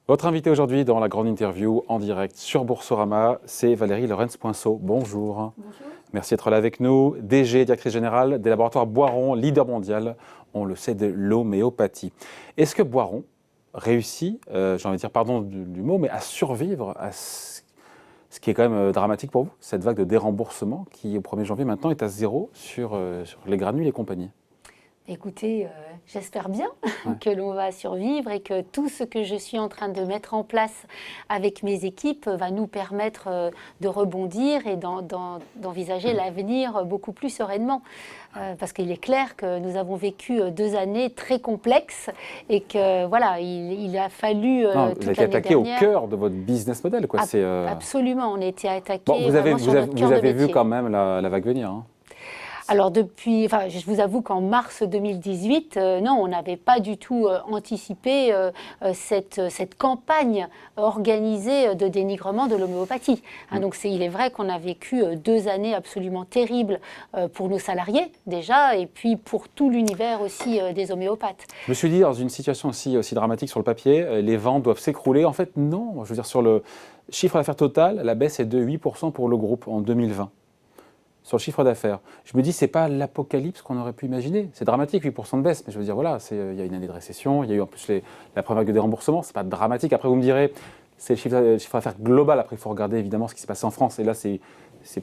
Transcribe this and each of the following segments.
Votre invité aujourd'hui dans la grande interview en direct sur Boursorama, c'est Valérie Lorenz-Poinceau. Bonjour. Bonjour. Merci d'être là avec nous. DG, directrice générale des laboratoires Boiron, leader mondial, on le sait, de l'homéopathie. Est-ce que Boiron réussit, j'ai envie de dire, pardon du mot, mais à survivre à ce qui est quand même dramatique pour vous, cette vague de déremboursement qui, au 1er janvier maintenant, est à zéro sur les granules et compagnie? Écoutez, j'espère bien que l'on va survivre et que tout ce que je suis en train de mettre en place avec mes équipes va nous permettre de rebondir et d'envisager l'avenir beaucoup plus sereinement. Parce qu'il est clair que nous avons vécu 2 années très complexes et que voilà, il a fallu toute l'année dernière. Vous avez été attaqué au cœur de votre business model, quoi. Absolument, on a été attaqué. Bon, vous avez vu quand même la vague venir, hein. Alors je vous avoue qu'en mars 2018, non, on n'avait pas du tout anticipé cette campagne organisée de dénigrement de l'homéopathie. Donc il est vrai qu'on a vécu 2 années absolument terribles pour nos salariés déjà, et puis pour tout l'univers aussi des homéopathes. Je me suis dit, dans une situation aussi dramatique sur le papier, les ventes doivent s'écrouler. En fait, non. Je veux dire, sur le chiffre d'affaires total, la baisse est de 8% pour le groupe en 2020. Sur le chiffre d'affaires. Je me dis, c'est pas l'apocalypse qu'on aurait pu imaginer. C'est dramatique, 8% de baisse, mais je veux dire, voilà, il y a une année de récession, il y a eu en plus la première vague de déremboursement, c'est pas dramatique. Après, vous me direz, c'est le chiffre d'affaires global. Après, il faut regarder évidemment ce qui s'est passé en France, et là, c'est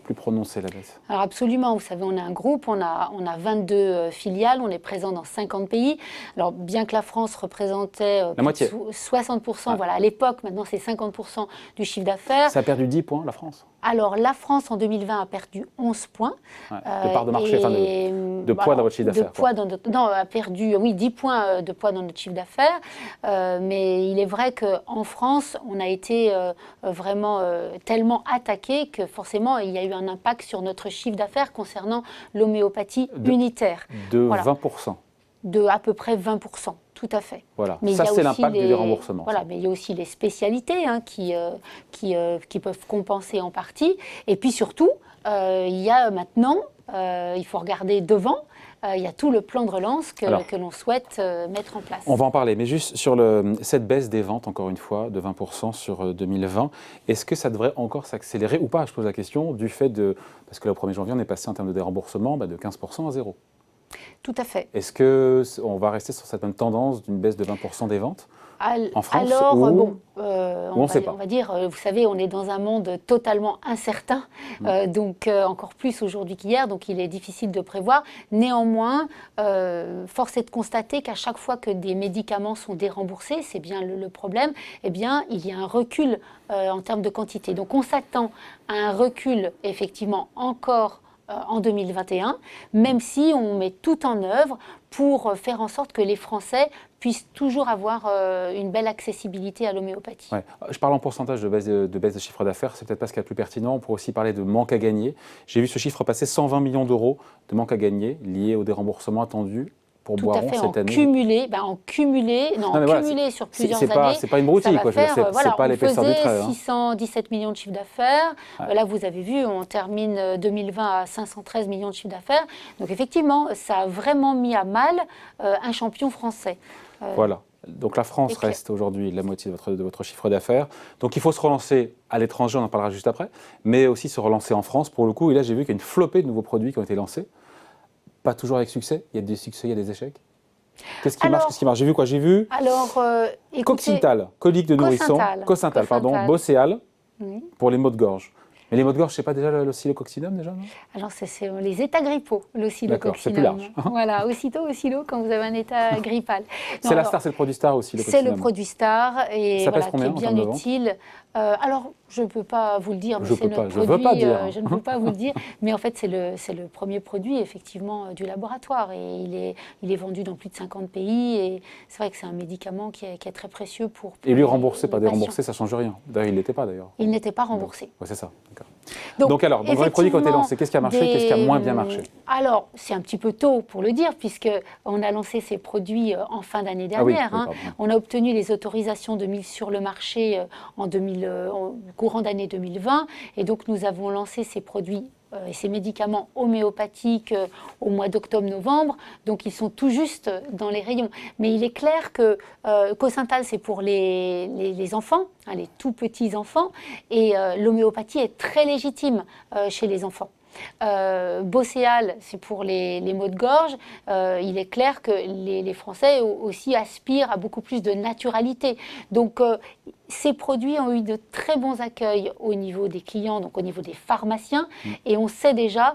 plus prononcé la baisse. Alors absolument, vous savez, on a un groupe, on a 22 filiales, on est présent dans 50 pays. Alors bien que la France représentait la moitié. 60%, voilà, à l'époque, maintenant c'est 50% du chiffre d'affaires. Ça a perdu 10 points, la France? Alors la France en 2020 a perdu 11 points. De part de marché, enfin de poids dans votre chiffre d'affaires. Non, a perdu, oui, 10 points de poids dans notre chiffre d'affaires. Mais il est vrai qu'en France, on a été vraiment tellement attaqué que forcément, il y a eu un impact sur notre chiffre d'affaires concernant l'homéopathie unitaire. De 20%. De à peu près 20%, tout à fait. Voilà, mais ça c'est l'impact du déremboursement. Voilà, mais il y a aussi les spécialités qui peuvent compenser en partie. Et puis surtout, il y a maintenant, il faut regarder devant, il y a tout le plan de relance que l'on souhaite mettre en place. On va en parler, mais juste sur cette baisse des ventes, encore une fois, de 20% sur 2020, est-ce que ça devrait encore s'accélérer ou pas? Je pose la question du fait parce que là, au 1er janvier, on est passé en termes de déremboursement de 15% à zéro. Tout à fait. Est-ce qu'on va rester sur cette même tendance d'une baisse de 20% des ventes en France? Alors, on va dire, vous savez, on est dans un monde totalement incertain, donc encore plus aujourd'hui qu'hier, donc il est difficile de prévoir. Néanmoins, force est de constater qu'à chaque fois que des médicaments sont déremboursés, c'est bien le problème, eh bien, il y a un recul en termes de quantité. Donc on s'attend à un recul, effectivement, encore en 2021, même si on met tout en œuvre pour faire en sorte que les Français puissent toujours avoir une belle accessibilité à l'homéopathie. Ouais. Je parle en pourcentage de baisse de chiffre d'affaires, c'est peut-être pas ce qu'il y a de plus pertinent. On pourrait aussi parler de manque à gagner. J'ai vu ce chiffre passer, 120 millions d'euros de manque à gagner liés au déremboursement attendu pour Boiron cette année. En cumulé sur plusieurs années. C'est pas une broutille, quoi. C'est pas l'épaisseur du trait. 617 millions de chiffre d'affaires. Là, vous avez vu, on termine 2020 à 513 millions de chiffre d'affaires. Donc effectivement, ça a vraiment mis à mal un champion français. Voilà. Donc la France reste aujourd'hui la moitié de votre chiffre d'affaires. Donc il faut se relancer à l'étranger, on en parlera juste après, mais aussi se relancer en France pour le coup. Et là, j'ai vu qu'il y a une flopée de nouveaux produits qui ont été lancés. Pas toujours avec succès. Il y a des succès, il y a des échecs. Qu'est-ce qui marche, qu'est-ce qui marche? J'ai vu quoi? J'ai vu Coccintal, colique de nourrisson, Coccintal, Bosséal, pour les maux de gorge. Mais les maux de gorge, c'est pas déjà l'oscillococcinum déjà, non? Alors, c'est les états grippaux, l'oscillococcinum. D'accord, c'est plus large. Voilà, oscillo, quand vous avez un état grippal. C'est la star, c'est le produit star aussi, c'est le produit star, et ça voilà, pèse combien, qui est bien utile. Alors, je ne peux pas vous le dire, mais c'est notre produit. Je ne peux pas vous le dire, mais en fait, c'est le premier produit, effectivement, du laboratoire. Et il est vendu dans plus de 50 pays. Et c'est vrai que c'est un médicament qui est très précieux pour et lui, remboursé, pas déremboursé, ça ne change rien. D'ailleurs, il ne l'était pas, d'ailleurs. Il n'était pas remboursé. Oui, c'est ça. Donc alors, dans les produits qui ont été lancés, qu'est-ce qui a marché, qu'est-ce qui a moins bien marché? Alors, c'est un petit peu tôt pour le dire, puisqu'on a lancé ces produits en fin d'année dernière. On a obtenu les autorisations de mise sur le marché en courant d'année 2020. Et donc, nous avons lancé ces produits et ces médicaments homéopathiques au mois d'octobre-novembre, donc ils sont tout juste dans les rayons. Mais il est clair que Cosyntal, c'est pour les enfants, hein, les tout petits enfants, et l'homéopathie est très légitime chez les enfants. Bocéal, c'est pour les maux de gorge. Il est clair que les Français aussi aspirent à beaucoup plus de naturalité. Donc, ces produits ont eu de très bons accueils au niveau des clients, donc au niveau des pharmaciens, et on sait déjà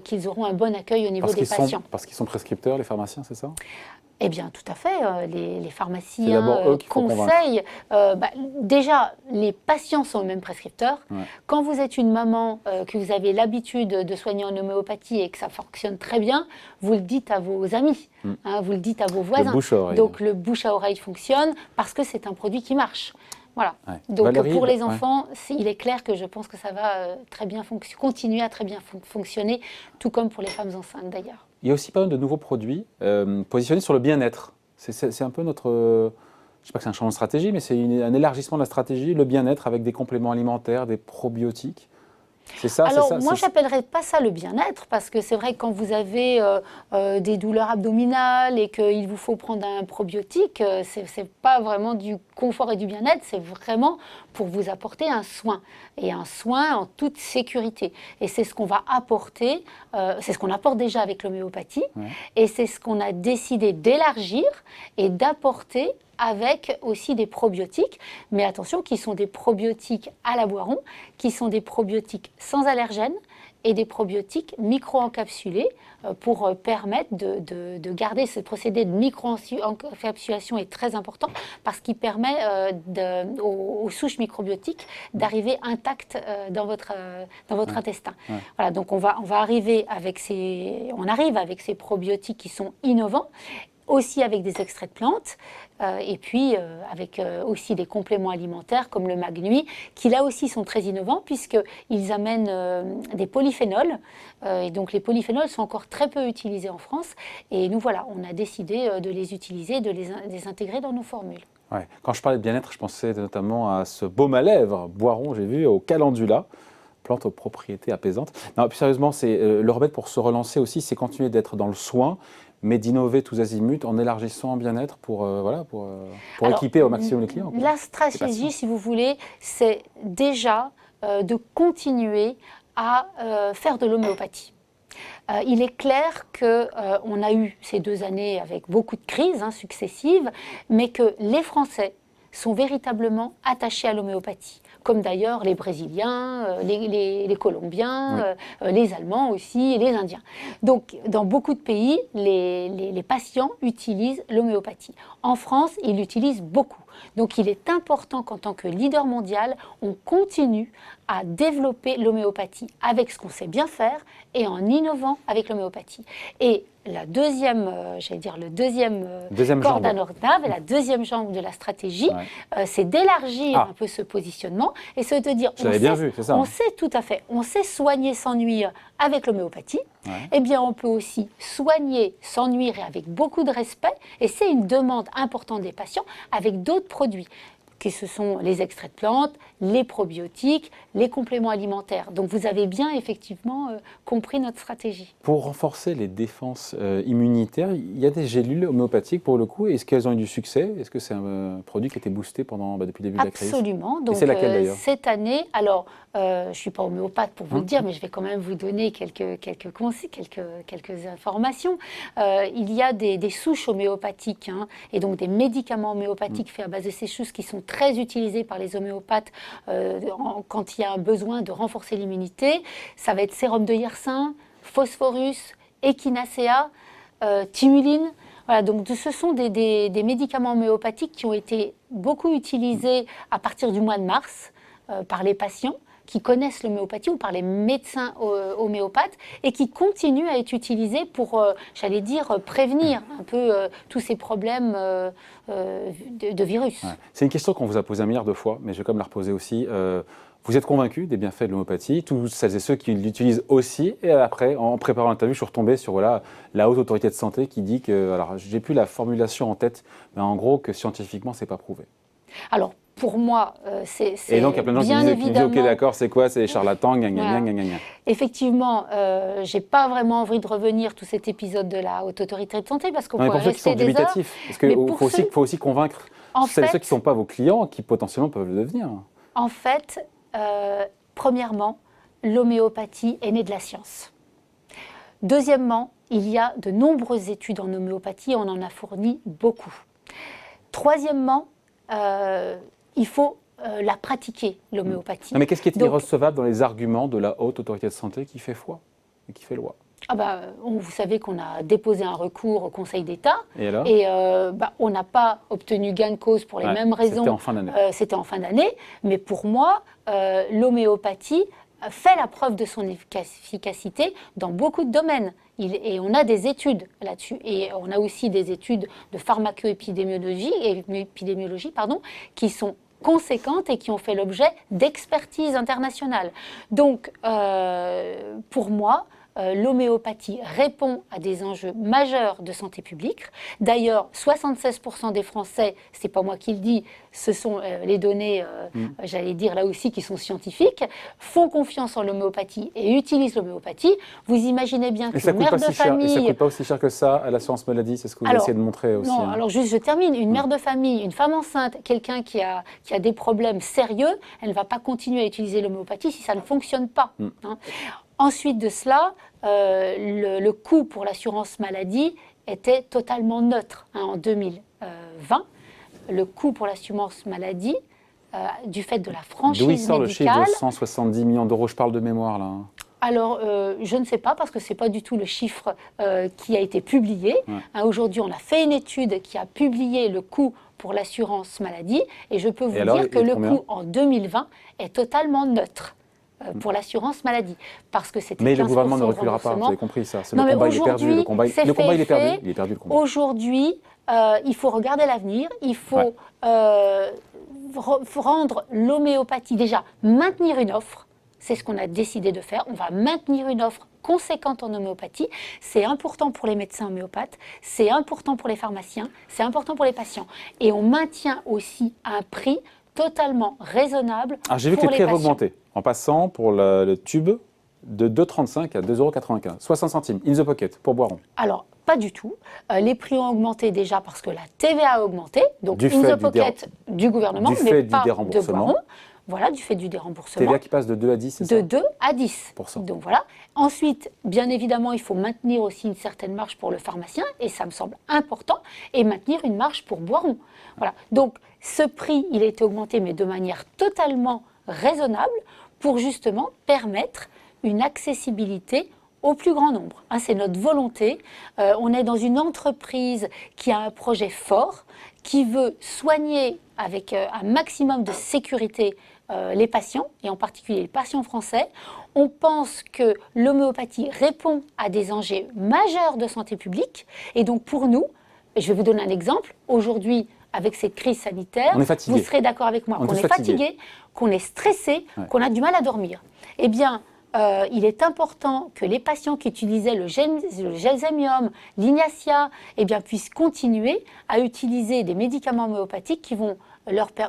qu'ils auront un bon accueil au niveau des patients. Parce qu'ils sont prescripteurs, les pharmaciens, c'est ça? Eh bien, tout à fait. Les C'est pharmaciens d'abord eux qu'il faut conseillent. Déjà, les patients sont eux-mêmes prescripteurs. Ouais. Quand vous êtes une maman, que vous avez l'habitude de soigner en homéopathie et que ça fonctionne très bien, vous le dites à vos amis, hein, vous le dites à vos voisins. Le bouche à oreille. Donc, le bouche à oreille fonctionne parce que c'est un produit qui marche. Voilà. Ouais. Donc, Valérie, pour les enfants, il est clair que je pense que ça va très bien continuer à très bien fonctionner, tout comme pour les femmes enceintes d'ailleurs. Il y a aussi pas mal de nouveaux produits positionnés sur le bien-être. C'est un peu notre... je ne sais pas que c'est un changement de stratégie, mais c'est un élargissement de la stratégie, le bien-être avec des compléments alimentaires, des probiotiques. C'est ça, Alors, c'est ça, moi, je n'appellerais pas ça le bien-être, parce que c'est vrai que quand vous avez des douleurs abdominales et qu'il vous faut prendre un probiotique, ce n'est pas vraiment du confort et du bien-être, c'est vraiment pour vous apporter un soin, et un soin en toute sécurité. Et c'est ce qu'on va apporter, c'est ce qu'on apporte déjà avec l'homéopathie, et c'est ce qu'on a décidé d'élargir et d'apporter avec aussi des probiotiques, mais attention, qui sont des probiotiques à la Boiron, qui sont des probiotiques sans allergènes et des probiotiques micro-encapsulés pour permettre de garder ce procédé de micro-encapsulation est très important parce qu'il permet aux souches microbiotiques d'arriver intactes dans votre intestin. Ouais. Voilà, donc on arrive avec ces probiotiques qui sont innovants, aussi avec des extraits de plantes, et puis avec aussi des compléments alimentaires comme le Mag-Nuit, qui là aussi sont très innovants puisqu'ils amènent des polyphénols, et donc les polyphénols sont encore très peu utilisés en France, et nous voilà, on a décidé de les utiliser, de les intégrer dans nos formules. Ouais. Quand je parlais de bien-être, je pensais notamment à ce baume à lèvres, Boiron, j'ai vu, au calendula, plante aux propriétés apaisantes. Non, plus sérieusement, le remède pour se relancer aussi, c'est continuer d'être dans le soin, mais d'innover tous azimuts en élargissant en bien-être pour Alors, équiper au maximum les clients. La stratégie, si vous voulez, c'est déjà de continuer à faire de l'homéopathie. Il est clair qu'on a eu ces 2 années avec beaucoup de crises successives, mais que les Français sont véritablement attachés à l'homéopathie, comme d'ailleurs les Brésiliens, les Colombiens, les Allemands aussi, et les Indiens. Donc, dans beaucoup de pays, les patients utilisent l'homéopathie. En France, ils l'utilisent beaucoup. Donc, il est important qu'en tant que leader mondial, on continue à développer l'homéopathie avec ce qu'on sait bien faire et en innovant avec l'homéopathie. Et la deuxième, le deuxième corde à notre arc et la deuxième jambe de la stratégie, c'est d'élargir un peu ce positionnement et c'est de dire, on sait tout à fait, on sait soigner sans nuire avec l'homéopathie, eh bien on peut aussi soigner sans nuire et avec beaucoup de respect, et c'est une demande importante des patients, avec d'autres produits, que ce sont les extraits de plantes, les probiotiques, les compléments alimentaires. Donc vous avez bien effectivement compris notre stratégie. Pour renforcer les défenses immunitaires, il y a des gélules homéopathiques pour le coup. Est-ce qu'elles ont eu du succès? Est-ce que c'est un produit qui a été boosté depuis le début de la crise? Absolument. Donc c'est laquelle d'ailleurs? Cette année, alors je ne suis pas homéopathe pour vous le dire, mais je vais quand même vous donner quelques conseils, quelques informations. Il y a des souches homéopathiques et donc des médicaments homéopathiques faits à base de ces souches qui sont très utilisés par les homéopathes quand il y a un besoin de renforcer l'immunité. Ça va être sérum de hyacinthe, phosphorus, echinacea, thymuline. Voilà, donc ce sont des médicaments homéopathiques qui ont été beaucoup utilisés à partir du mois de mars par les patients qui connaissent l'homéopathie ou par les médecins homéopathes et qui continuent à être utilisés pour, prévenir un peu tous ces problèmes de virus. Ouais. C'est une question qu'on vous a posée un milliard de fois, mais je vais quand même la reposer aussi. Vous êtes convaincus des bienfaits de l'homéopathie, tous celles et ceux qui l'utilisent aussi. Et après, en préparant l'interview, je suis retombé sur la haute autorité de santé qui dit que, alors j'ai plus la formulation en tête, mais en gros que scientifiquement, c'est pas prouvé. Alors, pour moi, c'est Et donc, il y a plein de gens bien qui disent, évidemment... ok, d'accord, c'est quoi? C'est les charlatans, gna, gna, Voilà. gna, gna, gna. Effectivement, je n'ai pas vraiment envie de revenir tout cet épisode de la Haute Autorité de Santé parce qu'on Non, mais pourrait pour ceux qui sont rester des heures. dubitatifs, parce Mais qu'il pour faut aussi convaincre En celles et fait- ceux qui ne sont pas vos clients, qui potentiellement peuvent le devenir. En fait, premièrement, l'homéopathie est née de la science. Deuxièmement, il y a de nombreuses études en homéopathie, on en a fourni beaucoup. Troisièmement, il faut la pratiquer, l'homéopathie. Non, mais qu'est-ce qui est Donc- irrecevable dans les arguments de la Haute Autorité de Santé qui fait foi et qui fait loi? Vous savez qu'on a déposé un recours au Conseil d'État Et alors? et on n'a pas obtenu gain de cause pour les Ouais, mêmes raisons. C'était en fin d'année. C'était en fin d'année, mais pour moi, l'homéopathie fait la preuve de son efficacité dans beaucoup de domaines. Et on a des études là-dessus. Et on a aussi des études de pharmacoépidémiologie qui sont conséquentes et qui ont fait l'objet d'expertises internationales. Donc, pour moi, l'homéopathie répond à des enjeux majeurs de santé publique. D'ailleurs, 76% des Français, c'est pas moi qui le dis, ce sont les données, j'allais dire là aussi, qui sont scientifiques, font confiance en l'homéopathie et utilisent l'homéopathie. Vous imaginez bien Et ça qu'une coûte mère pas de si cher. Et ça famille... coûte pas aussi cher que ça à l'assurance maladie, c'est ce que vous Alors, essayez de montrer aussi. Non, hein. alors juste je termine. Une mère de famille, une femme enceinte, quelqu'un qui a des problèmes sérieux, elle ne va pas continuer à utiliser l'homéopathie si ça ne fonctionne pas. Hein. Ensuite de cela, le coût pour l'assurance maladie était totalement neutre. Hein, en 2020, le coût pour l'assurance maladie, du fait de la franchise D'où il sort le chiffre médicale... de 170 millions d'euros? Je parle de mémoire là. Alors, je ne sais pas parce que ce n'est pas du tout le chiffre qui a été publié. Ouais. Hein, aujourd'hui, on a fait une étude qui a publié le coût pour l'assurance maladie et je peux vous alors, dire que il est le combien coût en 2020 est totalement neutre pour l'assurance maladie parce que c'était 15% Mais le gouvernement ne reculera pas, vous remboursement. avez compris ça. C'est Non, le mais combat, il est perdu. aujourd'hui, Le combat, c'est le combat, il est fait. perdu. Il est perdu le combat. Aujourd'hui, il faut regarder l'avenir, il faut rendre l'homéopathie, déjà maintenir une offre, c'est ce qu'on a décidé de faire, on va maintenir une offre conséquente en homéopathie, c'est important pour les médecins homéopathes, c'est important pour les pharmaciens, c'est important pour les patients. Et on maintient aussi un prix totalement raisonnable Alors j'ai vu que les pour prix les avaient patients. augmenté en passant pour le tube de 2,35 à 2,95 €. 60 centimes, in the pocket, pour Boiron. Alors, pas du tout. Les prix ont augmenté déjà parce que la TVA a augmenté, donc Du in fait the pocket du gouvernement, du mais fait du pas de déremboursement. Boiron. Voilà, du fait du déremboursement. TVA qui passe de 2 à 10, c'est De ça? 2 à 10. %. Donc voilà. Ensuite, bien évidemment, il faut maintenir aussi une certaine marge pour le pharmacien, et ça me semble important, et maintenir une marge pour Boiron. Voilà. Donc ce prix, il a été augmenté, mais de manière totalement raisonnable, pour justement permettre une accessibilité au plus grand nombre. Hein, c'est notre volonté. On est dans une entreprise qui a un projet fort, qui veut soigner avec un maximum de sécurité les patients, et en particulier les patients français. On pense que l'homéopathie répond à des enjeux majeurs de santé publique. Et donc pour nous, et je vais vous donner un exemple, aujourd'hui, avec cette crise sanitaire, On est fatigué. vous serez d'accord avec moi, On qu'on est est fatigué. fatigué, qu'on est stressé, Ouais. qu'on a du mal à dormir. Eh bien, il est important que les patients qui utilisaient le gelsemium, l'ignacia, eh bien, puissent continuer à utiliser des médicaments homéopathiques qui vont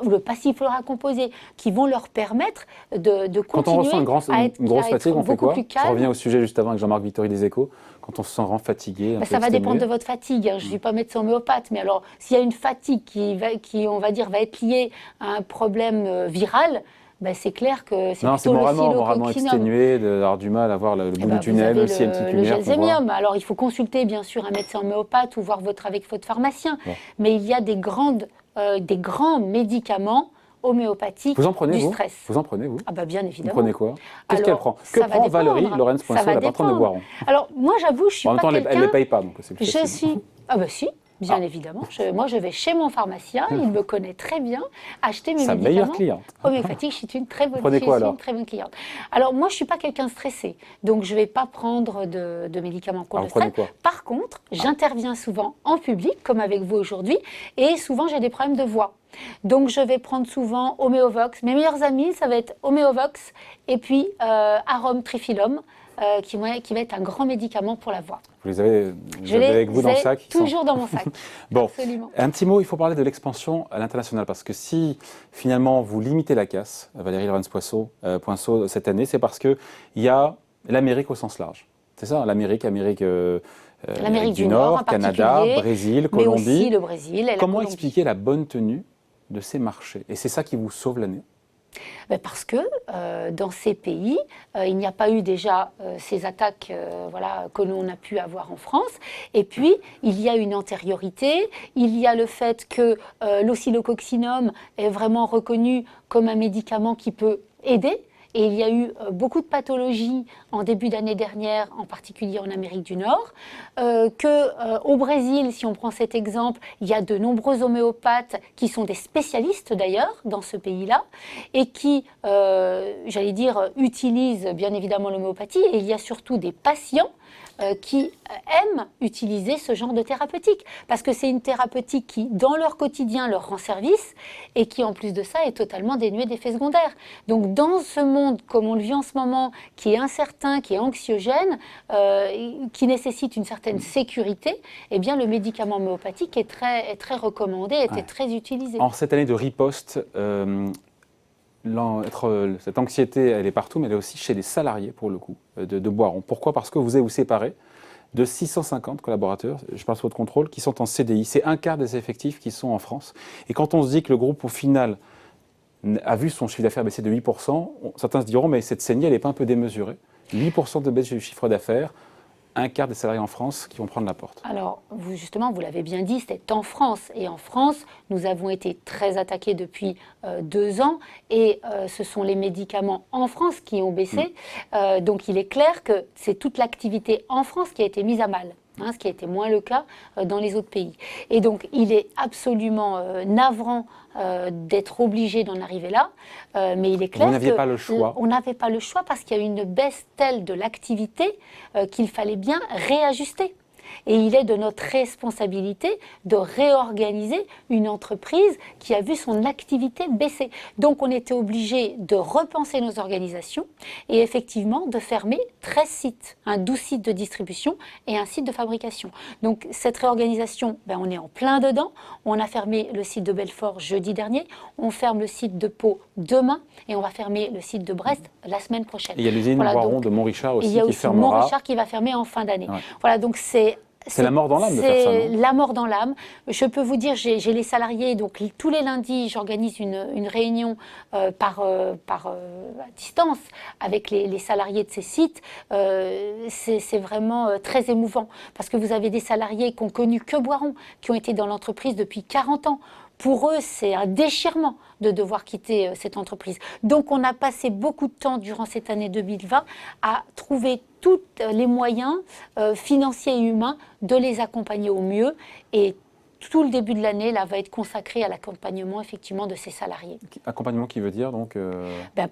ou le passiflora composé, qui vont leur permettre de Quand on continuer ressent à être, une grosse à être fatigue, on fait beaucoup quoi? plus Je reviens calme. au sujet juste avant avec Jean-Marc Vittori des Échos. Quand on se sent fatigué, un peu Ça va exténué. dépendre de votre fatigue. Hein. Je ne suis pas médecin homéopathe, mais alors s'il y a une fatigue qui, on va dire, va être liée à un problème viral, ben, c'est clair que c'est Non, c'est plutôt le moralement psilococcinum. exténué, d'avoir du mal à voir le bout Eh ben, du tunnel, vous même avez s'il y a une petite le lumière qu'on voit. gelsemium. Alors, il faut consulter, bien sûr, un médecin homéopathe ou voir avec votre pharmacien. Bon. Mais il y a des grands médicaments homéopathiques Vous en prenez, du vous? stress. Vous en prenez, vous? Ah bah bien Vous évidemment. prenez quoi? Qu'est-ce Alors, qu'elle prend? ça Que va prend Valérie dépendre. Lorenz-Poinceau, Ça va la patronne de dépendre. Boiron? Alors, moi, j'avoue, je suis En même pas temps, elle ne quelqu'un... les paye pas, donc c'est plus Je facile. suis... Ah bah si, bien évidemment. Moi, je vais chez mon pharmacien, il me connaît très bien, acheter mes Sa médicaments. meilleure cliente. Homéopathique, je suis une très bonne, Prenez quoi, alors? une très bonne cliente. Alors moi, je suis pas quelqu'un de stressé, donc je vais pas prendre de médicaments contre Alors, le vous prenez stress. quoi? Par contre, j'interviens souvent en public, comme avec vous aujourd'hui, et souvent j'ai des problèmes de voix. Donc je vais prendre souvent Homéovox. Mes meilleurs amis, ça va être Homéovox et puis Arum Triphyllum. qui va être un grand médicament pour la voix. Vous les avez, avec vous dans le sac? Toujours dans mon sac. Bon, absolument. Un petit mot, il faut parler de l'expansion à l'international, parce que si finalement vous limitez la casse, Valérie Lorenz-Poinceau, cette année, c'est parce qu'il y a l'Amérique au sens large. C'est ça, l'Amérique du Nord, Canada, Brésil, Colombie. Mais aussi le Brésil et la Comment Colombie. expliquer la bonne tenue de ces marchés? Et c'est ça qui vous sauve l'année? Parce que dans ces pays, il n'y a pas eu déjà ces attaques que l'on a pu avoir en France. Et puis, il y a une antériorité, il y a le fait que l'oscillococcinum est vraiment reconnu comme un médicament qui peut aider. Et il y a eu beaucoup de pathologies en début d'année dernière, en particulier en Amérique du Nord, qu'au Brésil, si on prend cet exemple, il y a de nombreux homéopathes qui sont des spécialistes d'ailleurs dans ce pays-là et qui, utilisent bien évidemment l'homéopathie. Et il y a surtout des patients qui aiment utiliser ce genre de thérapeutique parce que c'est une thérapeutique qui, dans leur quotidien, leur rend service et qui, en plus de ça, est totalement dénuée d'effets secondaires. Donc, dans ce monde, comme on le vit en ce moment, qui est incertain, qui est anxiogène, qui nécessite une certaine sécurité, eh bien, le médicament homéopathique est très recommandé, est très utilisé. En cette année de riposte, cette anxiété, elle est partout, mais elle est aussi chez les salariés, pour le coup, de Boiron. Pourquoi? Parce que vous avez vous séparé de 650 collaborateurs, je parle sous votre contrôle, qui sont en CDI. C'est un quart des effectifs qui sont en France. Et quand on se dit que le groupe, au final, a vu son chiffre d'affaires baisser de 8%, certains se diront, mais cette saignée, elle n'est pas un peu démesurée? 8% de baisse du chiffre d'affaires, un quart des salariés en France qui vont prendre la porte. Alors, vous l'avez bien dit, c'est en France. Et en France, nous avons été très attaqués depuis 2 ans. Et ce sont les médicaments en France qui ont baissé. Donc, il est clair que c'est toute l'activité en France qui a été mise à mal. Ce qui a été moins le cas dans les autres pays. Et donc, il est absolument navrant d'être obligé d'en arriver là, mais il est clair Vous n'aviez pas le choix. On n'avait pas le choix parce qu'il y a eu une baisse telle de l'activité qu'il fallait bien réajuster. Et il est de notre responsabilité de réorganiser une entreprise qui a vu son activité baisser. Donc on était obligé de repenser nos organisations et effectivement de fermer 13 sites, 12 sites de distribution et un site de fabrication. Donc cette réorganisation, on est en plein dedans. On a fermé le site de Belfort jeudi dernier, on ferme le site de Pau demain et on va fermer le site de Brest la semaine prochaine. Et il y a l'usine Boiron de Montrichard aussi qui fermera. Il y a aussi Montrichard qui va fermer en fin d'année. Ouais. Voilà, donc c'est la mort dans l'âme de faire ça, non? C'est la mort dans l'âme. Je peux vous dire, j'ai les salariés, donc tous les lundis, j'organise une réunion par distance avec les salariés de ces sites. C'est vraiment très émouvant parce que vous avez des salariés qui n'ont connu que Boiron, qui ont été dans l'entreprise depuis 40 ans. Pour eux, c'est un déchirement de devoir quitter cette entreprise. Donc, on a passé beaucoup de temps durant cette année 2020 à trouver tous les moyens financiers et humains de les accompagner au mieux. Et tout le début de l'année là, va être consacré à l'accompagnement effectivement de ces salariés. Accompagnement qui veut dire donc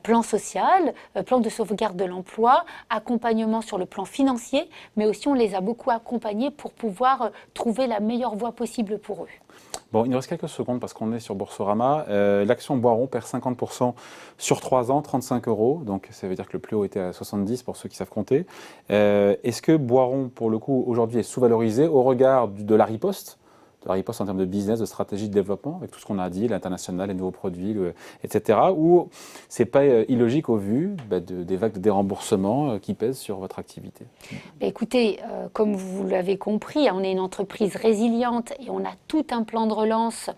plan social, plan de sauvegarde de l'emploi, accompagnement sur le plan financier, mais aussi on les a beaucoup accompagnés pour pouvoir trouver la meilleure voie possible pour eux. Bon, il nous reste quelques secondes parce qu'on est sur Boursorama. L'action Boiron perd 50% sur 3 ans, 35 €. Donc, ça veut dire que le plus haut était à 70 pour ceux qui savent compter. Est-ce que Boiron, pour le coup, aujourd'hui est sous-valorisé au regard de la riposte en termes de business, de stratégie de développement, avec tout ce qu'on a dit, l'international, les nouveaux produits, etc. Ou c'est pas illogique au vu des vagues de déremboursement qui pèsent sur votre activité? Écoutez, comme vous l'avez compris, on est une entreprise résiliente et on a tout un plan de relance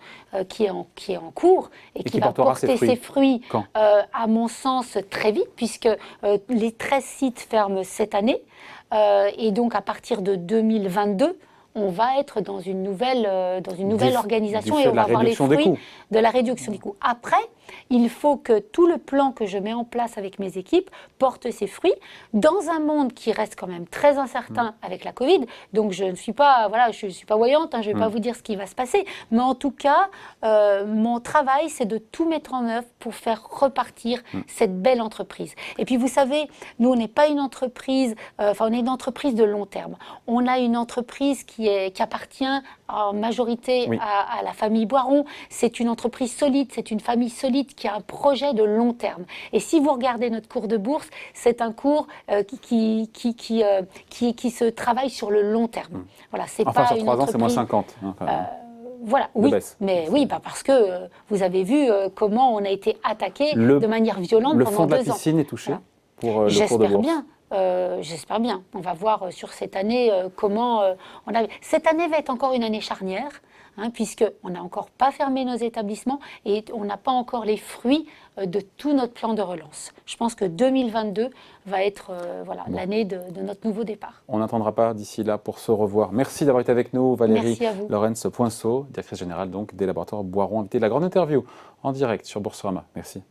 qui est en cours et qui va porter ses fruits à mon sens très vite, puisque les 13 sites ferment cette année. Et donc à partir de 2022, on va être dans une nouvelle organisation et on va avoir les fruits de la réduction des coûts. Après, il faut que tout le plan que je mets en place avec mes équipes porte ses fruits dans un monde qui reste quand même très incertain avec la Covid. Donc je ne suis pas, je suis pas voyante, je ne vais pas vous dire ce qui va se passer. Mais en tout cas, mon travail, c'est de tout mettre en œuvre pour faire repartir cette belle entreprise. Et puis vous savez, nous, on n'est pas une entreprise, on est une entreprise de long terme. On a une entreprise qui qui appartient en majorité Oui. à la famille Boiron. C'est une entreprise solide, c'est une famille solide qui a un projet de long terme. Et si vous regardez notre cours de bourse, c'est un cours qui se travaille sur le long terme. Voilà, c'est Enfin, pas sur une 3 ans, c'est moins entreprise. 50. Hein, quand même. Voilà, de oui, baisse. mais oui, parce que vous avez vu comment on a été attaqué de manière violente Le pendant fond de la 2 ans. piscine est touché Voilà. pour le cours de J'espère bourse. bien. J'espère bien. On va voir sur cette année comment on a. Cette année va être encore une année charnière, puisqu'on n'a encore pas fermé nos établissements et on n'a pas encore les fruits de tout notre plan de relance. Je pense que 2022 va être l'année de notre nouveau départ. On n'attendra pas d'ici là pour se revoir. Merci d'avoir été avec nous, Valérie Merci à vous. Lorenz-Poinceau, directrice générale donc, des laboratoires Boiron, invitée de la grande interview en direct sur Boursorama. Merci.